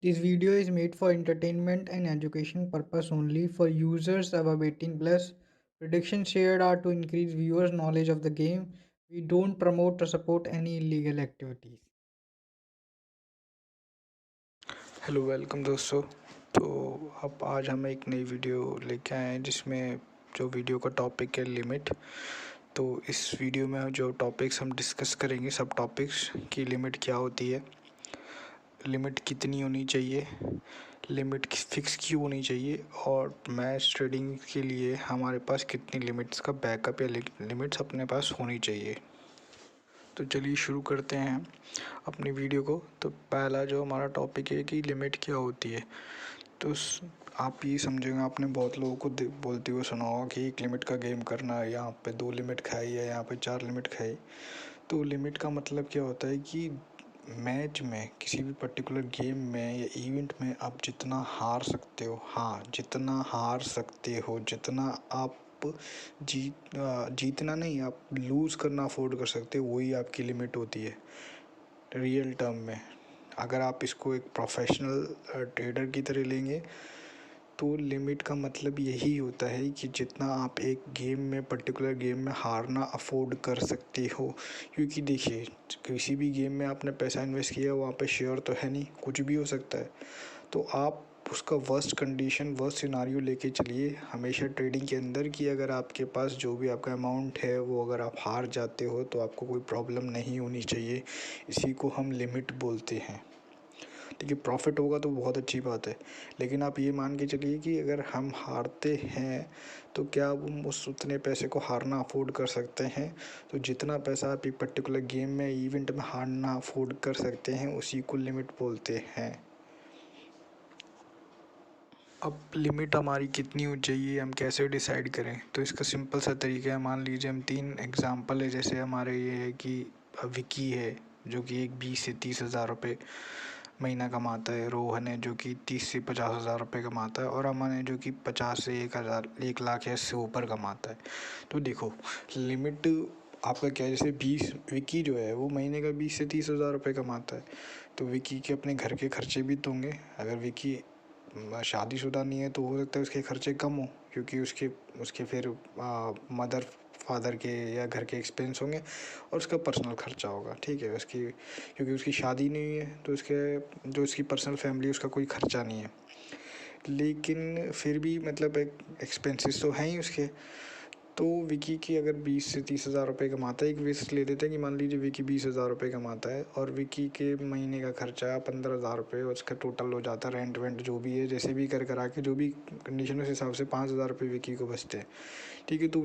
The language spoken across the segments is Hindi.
This video is made for entertainment and education purpose only for users above 18 plus. Predictions shared are to increase viewers' knowledge of the game. We don't promote or support any illegal activities. Hello welcome दोस्तों। तो अब आज हम एक नई वीडियो लेके आए हैं जिसमें जो वीडियो का टॉपिक है लिमिट। तो इस वीडियो में जो टॉपिक्स हम डिस्कस करेंगे, सब टॉपिक्स की लिमिट क्या होती है, लिमिट कितनी होनी चाहिए, लिमिट फिक्स क्यों होनी चाहिए, और मैच ट्रेडिंग के लिए हमारे पास कितनी लिमिट्स का बैकअप या लिमिट्स अपने पास होनी चाहिए। तो चलिए शुरू करते हैं अपनी वीडियो को। तो पहला जो हमारा टॉपिक है कि लिमिट क्या होती है। तो आप ये समझेंगे, आपने बहुत लोगों को बोलते हुए सुना होगा कि एक लिमिट का गेम करना है, यहाँ पे 2 लिमिट खाई है, यहाँ पे 4 लिमिट खाई। तो लिमिट का मतलब क्या होता है कि मैच में, किसी भी पर्टिकुलर गेम में या इवेंट में आप जितना हार सकते हो, हाँ जितना हार सकते हो, जितना आप जीतना नहीं, आप लूज़ करना अफोर्ड कर सकते हो, वही आपकी लिमिट होती है रियल टर्म में। अगर आप इसको एक प्रोफेशनल ट्रेडर की तरह लेंगे तो लिमिट का मतलब यही होता है कि जितना आप एक गेम में, पर्टिकुलर गेम में हारना अफोर्ड कर सकते हो। क्योंकि देखिए, किसी भी गेम में आपने पैसा इन्वेस्ट किया, वहाँ पे श्योर तो है नहीं, कुछ भी हो सकता है। तो आप उसका वर्स्ट कंडीशन, वर्स्ट सिनारियो लेके चलिए हमेशा ट्रेडिंग के अंदर, कि अगर आपके पास जो भी आपका अमाउंट है वो अगर आप हार जाते हो तो आपको कोई प्रॉब्लम नहीं होनी चाहिए। इसी को हम लिमिट बोलते हैं। देखिए, प्रॉफिट होगा तो बहुत अच्छी बात है, लेकिन आप ये मान के चलिए कि अगर हम हारते हैं तो क्या हम उस उतने पैसे को हारना अफोर्ड कर सकते हैं। तो जितना पैसा आप एक पर्टिकुलर गेम में, इवेंट में हारना अफोर्ड कर सकते हैं, उसी को लिमिट बोलते हैं। अब लिमिट हमारी कितनी हो चाहिए, हम कैसे डिसाइड करें। तो इसका सिंपल सा तरीका है, मान लीजिए हम 3 एग्जांपल है। जैसे हमारे ये है कि विकी है जो कि एक 20 से 30 हज़ार रुपये महीना कमाता है, रोहन है जो कि 30 से 50 हज़ार रुपये कमाता है, और अमन है जो कि 50 से 1 लाख या इससे ऊपर कमाता है। तो देखो, लिमिट आपका क्या है। जैसे 20, विकी जो है वो महीने का 20 से 30 हज़ार रुपये कमाता है। तो विकी के अपने घर के खर्चे भी तो होंगे। अगर विकी शादीशुदा नहीं है तो हो सकता है उसके खर्चे कम हो, क्योंकि उसके उसके फिर मदर फादर के या घर के एक्सपेंस होंगे, और उसका पर्सनल खर्चा होगा, ठीक है उसकी, क्योंकि उसकी शादी नहीं हुई है तो उसके जो उसकी पर्सनल फैमिली, उसका कोई खर्चा नहीं है। लेकिन फिर भी मतलब एक एक्सपेंसेस तो हैं ही उसके। तो विकी की अगर 20 से 30 हज़ार रुपये कमाता है, एक विश ले लेते हैं कि मान लीजिए विकी 20 हज़ार रुपये कमाता है और विकी के महीने का खर्चा 15 हज़ार रुपये, उसका टोटल हो जाता है रेंट वेंट जो भी है, जैसे भी कर करा के जो भी कंडीशन, उस हिसाब से 5 हज़ार रुपये विकी को बचते हैं। ठीक है, तो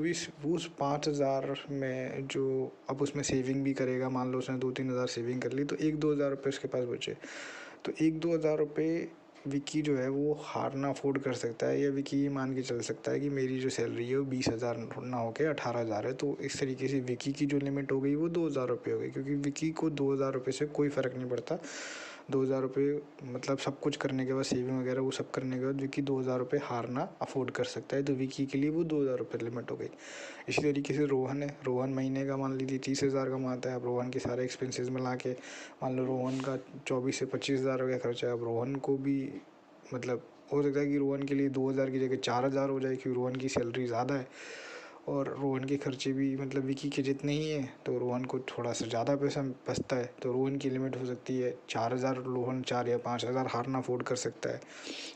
उस 5 हज़ार में जो अब उसमें सेविंग भी करेगा, मान लो उसने 2-3 हज़ार सेविंग कर ली, तो 1-2 हज़ार रुपये उसके पास बचे। तो 1-2 हज़ार रुपये विकी जो है वो हारना अफोर्ड कर सकता है, या विकी ये मान के चल सकता है कि मेरी जो सैलरी है वो 20 हज़ार ना होके 18 हज़ार है। तो इस तरीके से विकी की जो लिमिट हो गई वो 2 हज़ार रुपये हो गई, क्योंकि विकी को 2 हज़ार रुपये से कोई फ़र्क नहीं पड़ता। 2 हज़ार रुपये मतलब सब कुछ करने के बाद, सेविंग वगैरह वो सब करने के बाद, विकी 2 हज़ार रुपये हारना अफोर्ड कर सकता है। तो विकी के लिए वो 2 हज़ार रुपये लिमिट हो गई। इसी तरीके से रोहन है, रोहन महीने का मान लीजिए 30 हज़ार कमाता है। अब रोहन के सारे एक्सपेंसेस मिला के मान लो रोहन का 24 से 25 हज़ार का खर्चा है। अब रोहन को भी मतलब हो सकता है कि रोहन के लिए 2 हज़ार की जगह 4 हज़ार हो जाए, क्योंकि रोहन की सैलरी ज़्यादा है और रोहन के खर्चे भी मतलब विकी के जितने ही हैं, तो रोहन को थोड़ा सा ज़्यादा पैसा बचता है। तो रोहन की लिमिट हो सकती है 4 हज़ार, रोहन 4 या 5 हज़ार हारना अफोर्ड कर सकता है।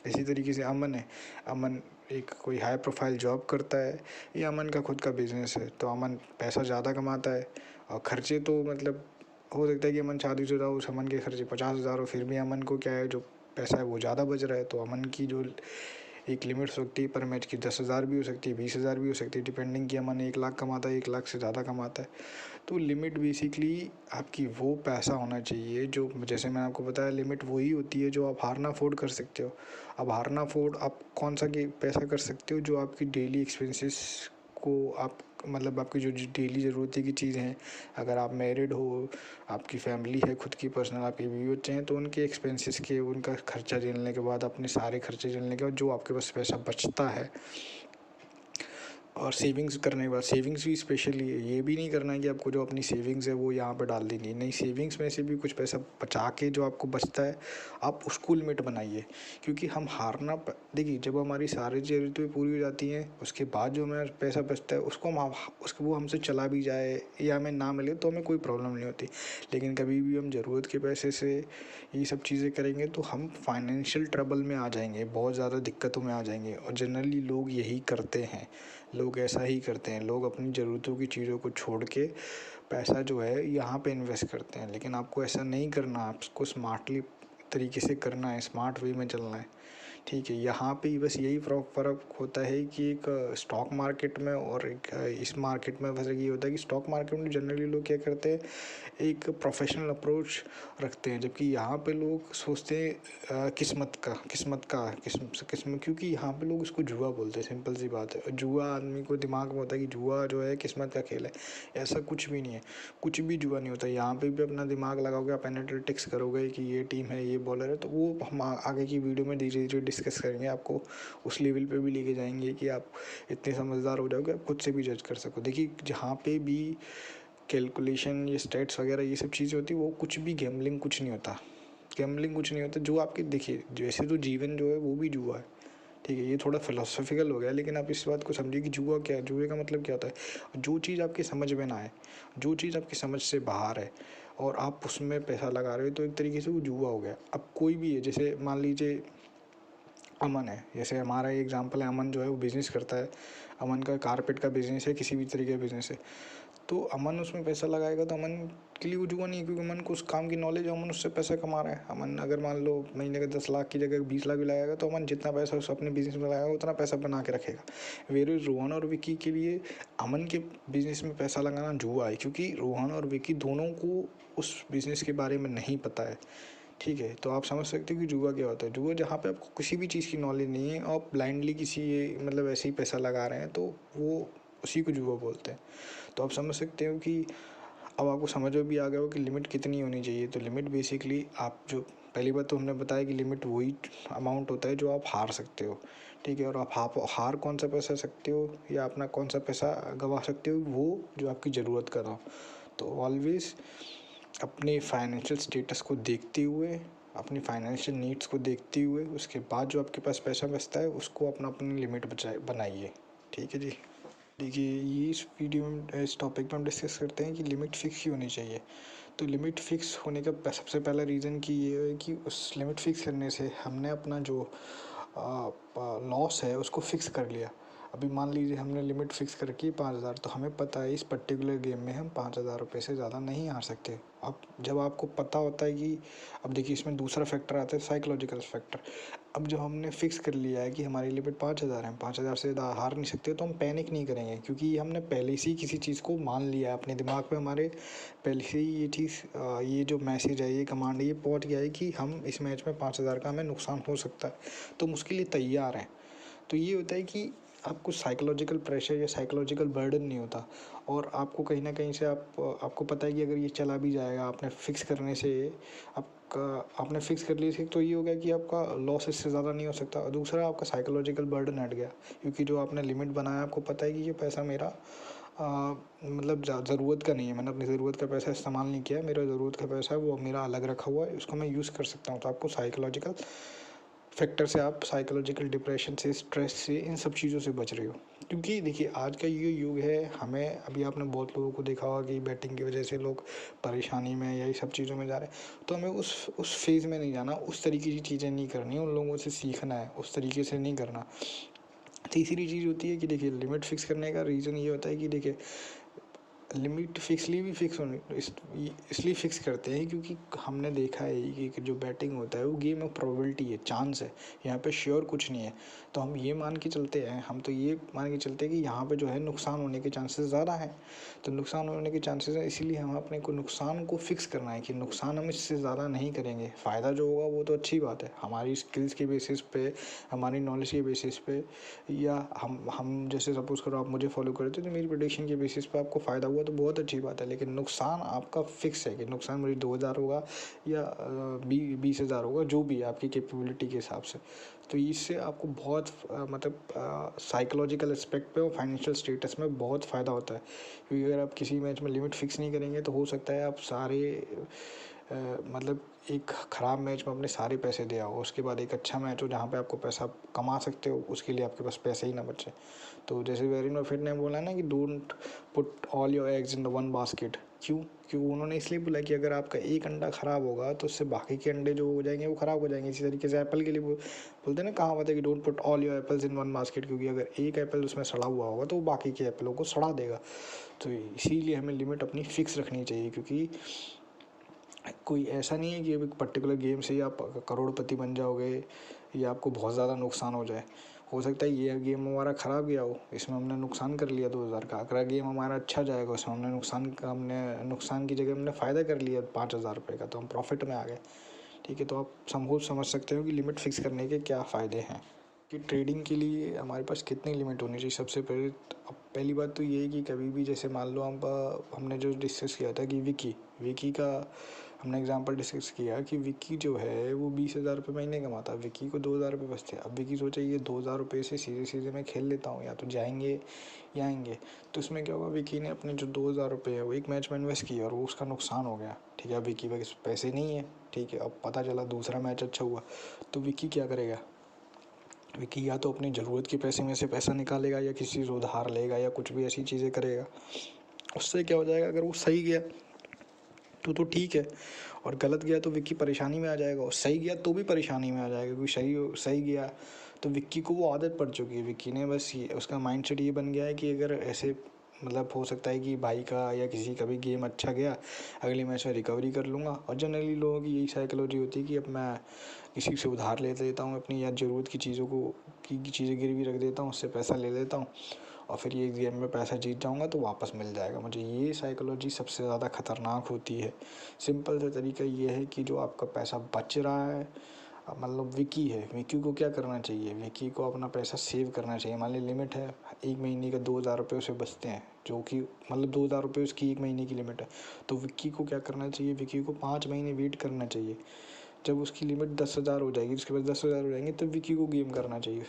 इसी तरीके से अमन है, अमन एक कोई हाई प्रोफाइल जॉब करता है, या अमन का खुद का बिजनेस है, तो अमन पैसा ज़्यादा कमाता है और खर्चे तो मतलब हो सकता है कि अमन शादीशुदा हो, उस अमन के खर्चे 50 हज़ार हो, फिर भी अमन को क्या है, जो पैसा है वो ज़्यादा बच रहा है। तो अमन की जो एक लिमिट हो सकती है पर मैच की 10 हज़ार भी हो सकती है, 20 हज़ार भी हो सकती है, डिपेंडिंग कि अमन 1 लाख कमाता है, 1 लाख से ज़्यादा कमाता है। तो लिमिट बेसिकली आपकी वो पैसा होना चाहिए जो, जैसे मैंने आपको बताया, लिमिट वही होती है जो आप हारना अफोर्ड कर सकते हो। अब हारना अफोर्ड आप कौन सा पैसा कर सकते हो, जो आपकी डेली एक्सपेंसेस को आप मतलब आपकी जो डेली ज़रूरत की चीज़ें हैं। अगर आप मैरिड हो, आपकी फैमिली है, खुद की पर्सनल आपके बीवी बच्चे हैं, तो उनके एक्सपेंसेस के, उनका खर्चा झेलने के बाद, अपने सारे खर्चे झेलने के बाद जो आपके पास पैसा बचता है, और सेविंग्स करने के बाद सेविंग्स भी स्पेशली ये भी नहीं करना है कि आपको जो अपनी सेविंग्स है वो यहाँ पर डाल देनी है, नहीं, सेविंग्स में से भी कुछ पैसा बचा के जो आपको बचता है आप उसको लिमिट बनाइए। क्योंकि हम हारना देखिए, जब हमारी सारी ज़रूरतें पूरी हो जाती हैं उसके बाद जो हमारा पैसा बचता है उसको हम उसको वो हमसे चला भी जाए या हमें ना मिले तो हमें कोई प्रॉब्लम नहीं होती। लेकिन कभी भी हम ज़रूरत के पैसे से ये सब चीज़ें करेंगे तो हम फाइनेंशियल ट्रबल में आ जाएंगे, बहुत ज़्यादा दिक्कतों में आ जाएंगे। और जनरली लोग यही करते हैं, लोग ऐसा ही करते हैं, लोग अपनी ज़रूरतों की चीज़ों को छोड़ के पैसा जो है यहाँ पे इन्वेस्ट करते हैं। लेकिन आपको ऐसा नहीं करना, आपको स्मार्टली तरीके से करना है, स्मार्ट वे में चलना है। ठीक है, यहाँ पे बस यही फ़र्क होता है कि एक स्टॉक मार्केट में और एक इस मार्केट में बस ये होता है कि स्टॉक मार्केट में जनरली लोग क्या करते हैं, एक प्रोफेशनल अप्रोच रखते हैं, जबकि यहाँ पे लोग सोचते हैं किस्मत, क्योंकि यहाँ पे लोग उसको जुआ बोलते हैं। सिंपल सी बात है, जुआ आदमी को दिमाग में होता है कि जुआ जो है किस्मत का खेल है। ऐसा कुछ भी नहीं है, कुछ भी जुआ नहीं होता। यहाँ पे भी अपना दिमाग लगाओगे, आप एनालिटिक्स करोगे कि ये टीम है, ये बॉलर है, तो वो हम आगे की वीडियो में धीरे धीरे डिस्कस करेंगे, आपको उस लेवल पे भी लेके जाएंगे कि आप इतने समझदार हो जाओगे, आप खुद से भी जज कर सको। देखिए, जहाँ पे भी कैलकुलेशन, ये स्टेट्स वगैरह ये सब चीज़ें होती है, वो कुछ भी गैम्बलिंग कुछ नहीं होता, गैम्बलिंग कुछ नहीं होता। जो आपके देखिए, जैसे तो जीवन जो है वो भी जुआ है। ठीक है, ये थोड़ा फिलोसॉफिकल हो गया, लेकिन आप इस बात को समझिए कि जुआ क्या है। जुए का मतलब क्या होता है, जो चीज़ आपकी समझ में ना आए, जो चीज़ आपकी समझ से बाहर है और आप उसमें पैसा लगा रहे हो, तो एक तरीके से वो जुआ हो गया। अब कोई भी है, जैसे मान लीजिए अमन है, जैसे हमारा एग्जांपल है, अमन जो है वो बिज़नेस करता है, अमन का कारपेट का बिज़नेस है, किसी भी तरीके का बिज़नेस है, तो अमन उसमें पैसा लगाएगा तो अमन के लिए वो जुआ नहीं है, क्योंकि अमन को उस काम की नॉलेज है, अमन उससे पैसा कमा रहा है। अमन अगर मान लो महीने का 10 लाख की जगह 20 लाख भी लगाएगा तो अमन जितना पैसा उस अपने बिजनेस में लगाएगा उतना पैसा बना के रखेगा। वेरे रोहन और विकी के लिए अमन के बिजनेस में पैसा लगाना जुआ है, क्योंकि रोहन और विकी दोनों को उस बिजनेस के बारे में नहीं पता है। ठीक है, तो आप समझ सकते हो कि जुआ क्या होता है। जुआ जहाँ पे आपको किसी भी चीज़ की नॉलेज नहीं है, आप ब्लाइंडली किसी मतलब ऐसे ही पैसा लगा रहे हैं, तो वो उसी को जुआ बोलते हैं। तो आप समझ सकते हो कि अब आपको समझ में भी आ गया हो कि लिमिट कितनी होनी चाहिए। तो लिमिट बेसिकली आप जो पहली बात तो हमने बताया कि लिमिट वही अमाउंट होता है जो आप हार सकते हो। ठीक है, और आप हार कौन सा पैसा सकते हो या अपना कौन सा पैसा गंवा सकते हो, वो जो आपकी ज़रूरत का ना हो। तो ऑलवेज अपने फाइनेंशियल स्टेटस को देखते हुए, अपनी फाइनेंशियल नीड्स को देखते हुए, उसके बाद जो आपके पास पैसा बचता है उसको अपनी लिमिट बनाइए। ठीक है जी। देखिए, ये इस वीडियो में इस टॉपिक में हम डिस्कस करते हैं कि लिमिट फिक्स ही होनी चाहिए। तो लिमिट फिक्स होने का सबसे पहला रीज़न कि ये है कि उस लिमिट फिक्स करने से हमने अपना जो लॉस है उसको फिक्स कर लिया। अभी मान लीजिए हमने लिमिट फिक्स कर रखी है 5,000, तो हमें पता है इस पर्टिकुलर गेम में हम 5,000 रुपये से ज़्यादा नहीं हार सकते। अब जब आपको पता होता है कि, अब देखिए इसमें दूसरा फैक्टर आता है साइकोलॉजिकल फैक्टर। अब जब हमने फिक्स कर लिया है कि हमारी लिमिट 5,000 है, 5,000 से ज़्यादा हार नहीं सकते, तो हम पैनिक नहीं करेंगे, क्योंकि हमने पहले से ही किसी चीज़ को मान लिया है अपने दिमाग में। हमारे पहले से ही ये चीज़, ये जो मैसेज है, ये कमांड है, ये पहुंच गया है कि हम इस मैच में 5,000 का हमें नुकसान हो सकता है, तो हम उसके लिए तैयार हैं। तो ये होता है कि आपको साइकोलॉजिकल प्रेशर या साइकोलॉजिकल बर्डन नहीं होता, और आपको कहीं ना कहीं से आपको पता है कि अगर ये चला भी जाएगा, आपने फिक्स करने से आपका आपने फिक्स कर लिया, तो ये हो गया कि आपका लॉस इससे ज़्यादा नहीं हो सकता। और दूसरा, आपका साइकोलॉजिकल बर्डन हट गया, क्योंकि जो आपने लिमिट बनाया, आपको पता है कि ये पैसा मेरा मतलब ज़रूरत का नहीं है, मैंने अपनी ज़रूरत का पैसा इस्तेमाल नहीं किया है, मेरा ज़रूरत का पैसा है वो मेरा अलग रखा हुआ है, उसको मैं यूज़ कर सकता हूँ। तो आपको साइकोलॉजिकल फैक्टर से, आप साइकोलॉजिकल डिप्रेशन से, स्ट्रेस से, इन सब चीज़ों से बच रहे हो। क्योंकि देखिए, आज का ये युग है, हमें अभी आपने बहुत लोगों को देखा होगा कि बैटिंग की वजह से लोग परेशानी में या ये सब चीज़ों में जा रहे हैं। तो हमें उस फेज़ में नहीं जाना, उस तरीके की चीज़ें नहीं करनी, उन लोगों से सीखना है, उस तरीके से नहीं करना। तीसरी चीज़ होती है कि देखिए, लिमिट फिक्स करने का रीज़न ये होता है कि देखिए, लिमिट फिक्सली भी फिक्स होने इसलिए फिक्स करते हैं क्योंकि हमने देखा है कि जो बैटिंग होता है वो गेम ऑफ प्रोबेबिलिटी है, चांस है, यहाँ पे श्योर कुछ नहीं है। तो हम ये मान के चलते हैं, हम तो ये मान के चलते हैं कि यहाँ पे जो है नुकसान होने के चांसेस ज़्यादा हैं। तो नुकसान होने के चांसेस हैं, इसीलिए हम अपने को नुकसान को फिक्स करना है कि नुकसान हम इससे ज़्यादा नहीं करेंगे। फ़ायदा जो होगा वो तो अच्छी बात है, हमारी स्किल्स के बेसिस पे, हमारी नॉलेज के बेसिस पे, या हम जैसे सपोज़ करो आप मुझे फॉलो करते हो तो मेरी प्रेडिक्शन के बेसिस पे आपको फ़ायदा हुआ हुआ तो बहुत अच्छी बात है, लेकिन नुकसान आपका फिक्स है कि नुकसान मेरी 2,000 होगा या 20,000 होगा, जो भी है आपकी कैपेबिलिटी के हिसाब से। तो इससे आपको बहुत मतलब साइकोलॉजिकल एस्पेक्ट पे और फाइनेंशियल स्टेटस में बहुत फ़ायदा होता है, क्योंकि अगर आप किसी मैच में लिमिट फिक्स नहीं करेंगे तो हो सकता है आप सारे मतलब एक ख़राब मैच में अपने सारे पैसे दे आओ, उसके बाद एक अच्छा मैच हो जहाँ पे आपको पैसा कमा सकते हो, उसके लिए आपके पास पैसे ही ना बचे। तो जैसे वॉरेन बफेट ने बोला ना कि don't put all your eggs in the one basket. क्यों उन्होंने इसलिए बोला कि अगर आपका एक अंडा ख़राब होगा तो उससे बाकी के अंडे जो हो जाएंगे वो ख़राब हो जाएंगे। इसी तरीके से एप्पल के लिए बोलते हैं ना, कहावत है कि don't put all your apples in one basket, क्योंकि अगर एक एप्पल उसमें सड़ा हुआ होगा तो वो बाकी के एप्पलों को सड़ा देगा। तो इसीलिए हमें लिमिट अपनी फ़िक्स रखनी चाहिए, क्योंकि कोई ऐसा नहीं है कि अब एक पर्टिकुलर गेम से ही आप करोड़पति बन जाओगे या आपको बहुत ज़्यादा नुकसान हो जाए। हो सकता है ये गेम हमारा ख़राब गया हो, इसमें हमने नुकसान कर लिया 2,000 का। अगला गेम हमारा अच्छा जाएगा, उसमें हमने नुकसान की जगह हमने फ़ायदा कर लिया 5,000 रुपये का, तो हम प्रॉफिट में आ गए। ठीक है, तो आप समझ सकते हो कि लिमिट फ़िक्स करने के क्या फ़ायदे हैं। कि ट्रेडिंग के लिए हमारे पास कितनी लिमिट होनी चाहिए। सबसे पहले अब पहली बात तो ये है कि कभी भी जैसे मान लो हमने जो डिस्कस किया था कि विकी का हमने एग्जांपल डिस्कस किया कि विकी जो है वो 20,000 रुपये महीने कमाता है, विकी को 2,000 रुपये बचते हैं। अब विकी सोचा ये 2,000 रुपये से सीधे सीधे मैं खेल लेता हूँ, या तो जाएंगे या आएंगे। तो इसमें क्या होगा, विकी ने अपने जो 2,000 रुपये है वो एक मैच में इन्वेस्ट किया और वो उसका नुकसान हो गया। ठीक है, अब विकी के पैसे नहीं है। ठीक है, अब पता चला दूसरा मैच अच्छा हुआ, तो विकी क्या करेगा, विकी या तो अपनी ज़रूरत के पैसे में से पैसा निकालेगा या किसी से उधार लेगा या कुछ भी ऐसी चीज़ें करेगा। उससे क्या हो जाएगा, अगर वो सही गया तो ठीक है, और गलत गया तो विक्की परेशानी में आ जाएगा, और सही गया तो भी परेशानी में आ जाएगा, क्योंकि सही गया तो विक्की को वो आदत पड़ चुकी है। विक्की ने बस ये उसका माइंडसेट ये बन गया है कि अगर ऐसे मतलब हो सकता है कि भाई का या किसी का भी गेम अच्छा गया, अगले मैच में रिकवरी कर लूँगा। और जनरली लोगों की यही साइकोलॉजी होती है कि अब मैं किसी से उधार ले लेता हूँ अपनी या ज़रूरत की चीज़ों को की चीज़ें गिरवी रख देता हूँ, उससे पैसा ले लेता हूँ और फिर ये गेम में पैसा जीत जाऊँगा तो वापस मिल जाएगा मुझे। ये साइकोलॉजी सबसे ज़्यादा ख़तरनाक होती है। सिंपल सा तरीका ये है कि जो आपका पैसा बच रहा है, मतलब विकी है, विकी को क्या करना चाहिए, विकी को अपना पैसा सेव करना चाहिए। मान ली लिमिट है एक महीने का 2,000 रुपये उसे बचते हैं, जो कि मतलब 2,000 रुपये उसकी एक महीने की लिमिट है। तो विक्की को क्या करना चाहिए, विक्की को 5 महीने वेट करना चाहिए। जब उसकी लिमिट 10,000 हो जाएगी, उसके बाद 10,000 हो जाएंगे, तब विक्की को गेम करना चाहिए।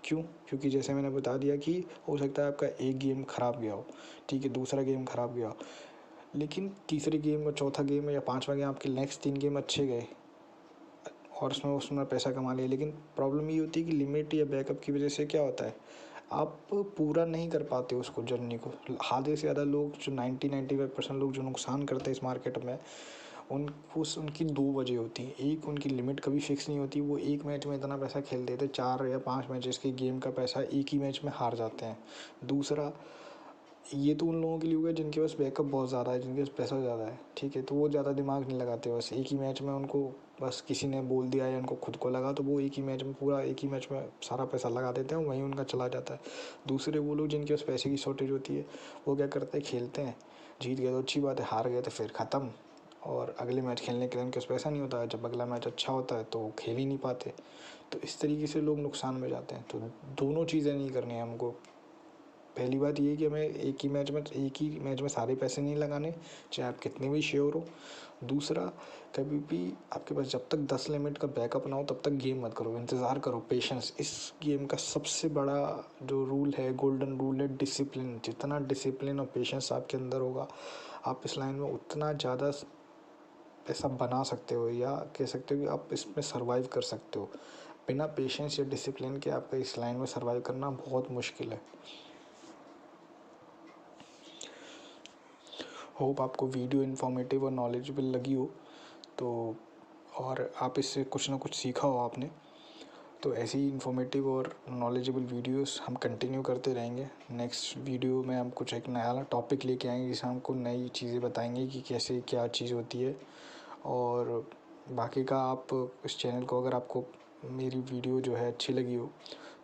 क्यों, क्योंकि जैसे मैंने बता दिया कि हो सकता है आपका एक गेम ख़राब गया हो, ठीक है, दूसरा गेम ख़राब गया हो, लेकिन तीसरे गेम और चौथा गेम या पाँचवा गेम आपके नेक्स्ट 3 गेम अच्छे गए और उसमें पैसा कमा लिया। लेकिन प्रॉब्लम ये होती है कि लिमिट या बैकअप की वजह से क्या होता है, आप पूरा नहीं कर पाते उसको, जर्नी को। आधे से ज़्यादा लोग जो 90-95% लोग जो नुकसान करते हैं इस मार्केट में, उनकी दो वजह होती हैं। एक, उनकी लिमिट कभी फिक्स नहीं होती, वो एक मैच में इतना पैसा खेल देते, 4 या 5 मैचेस के गेम का पैसा एक ही मैच में हार जाते हैं। दूसरा, ये तो उन लोगों के लिए हुआ जिनके पास बैकअप बहुत ज़्यादा है, जिनके पास पैसा ज़्यादा है, ठीक है, तो वो ज़्यादा दिमाग नहीं लगाते, बस एक ही मैच में उनको बस किसी ने बोल दिया या उनको खुद को लगा तो वो एक ही मैच में सारा पैसा लगा देते हैं, वहीं उनका चला जाता है। दूसरे वो लोग जिनके पास पैसे की शॉर्टेज होती है, वो क्या करते हैं, खेलते हैं, जीत गए तो अच्छी बात है, हार गए तो फिर ख़त्म, और अगले मैच खेलने के लिए उनके पास पैसा नहीं होता है। जब अगला मैच अच्छा होता है तो वो खेल ही नहीं पाते। तो इस तरीके से लोग नुकसान में जाते हैं। तो दोनों चीज़ें नहीं करनी है हमको। पहली बात ये है कि हमें एक ही मैच में सारे पैसे नहीं लगाने, चाहे आप कितने भी श्योर हो। दूसरा, कभी भी आपके पास जब तक 10 लिमिट का बैकअप ना हो तब तक गेम मत करो, इंतज़ार करो, पेशेंस। इस गेम का सबसे बड़ा जो रूल है, गोल्डन रूल है, डिसिप्लिन। जितना डिसिप्लिन और पेशेंस आपके अंदर होगा, आप इस लाइन में उतना ज़्यादा पैसा बना सकते हो, या कह सकते हो कि आप इसमें सर्वाइव कर सकते हो। बिना पेशेंस या डिसिप्लिन के आपका इस लाइन में सर्वाइव करना बहुत मुश्किल है। होप आपको वीडियो इन्फॉर्मेटिव और नॉलेजेबल लगी हो, तो और आप इससे कुछ ना कुछ सीखा हो आपने। तो ऐसी ही इन्फॉर्मेटिव और नॉलेजेबल वीडियोस हम कंटिन्यू करते रहेंगे। नेक्स्ट वीडियो में हम कुछ एक नया टॉपिक लेके आएंगे जिसमें हमको नई चीज़ें बताएंगे कि कैसे क्या चीज़ होती है। और बाकी का, आप इस चैनल को, अगर आपको मेरी वीडियो जो है अच्छी लगी हो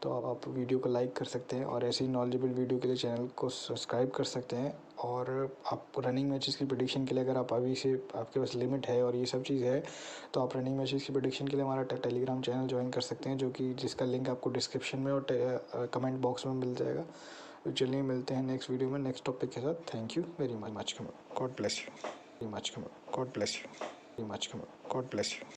तो आप वीडियो को लाइक कर सकते हैं, और ऐसे ही नॉलेजेबल वीडियो के लिए चैनल को सब्सक्राइब कर सकते हैं। और आप रनिंग मैचेस की प्रेडिक्शन के लिए, अगर आप अभी से आपके पास लिमिट है और ये सब चीज़ है, तो आप रनिंग मैचेस की प्रेडिक्शन के लिए हमारा टेलीग्राम चैनल ज्वाइन कर सकते हैं, जो कि जिसका लिंक आपको डिस्क्रिप्शन में और कमेंट बॉक्स में मिल जाएगा। तो चलिए मिलते हैं नेक्स्ट वीडियो में नेक्स्ट टॉपिक के साथ। Thank you very much, God bless you, very much, God bless you, very much, God bless you.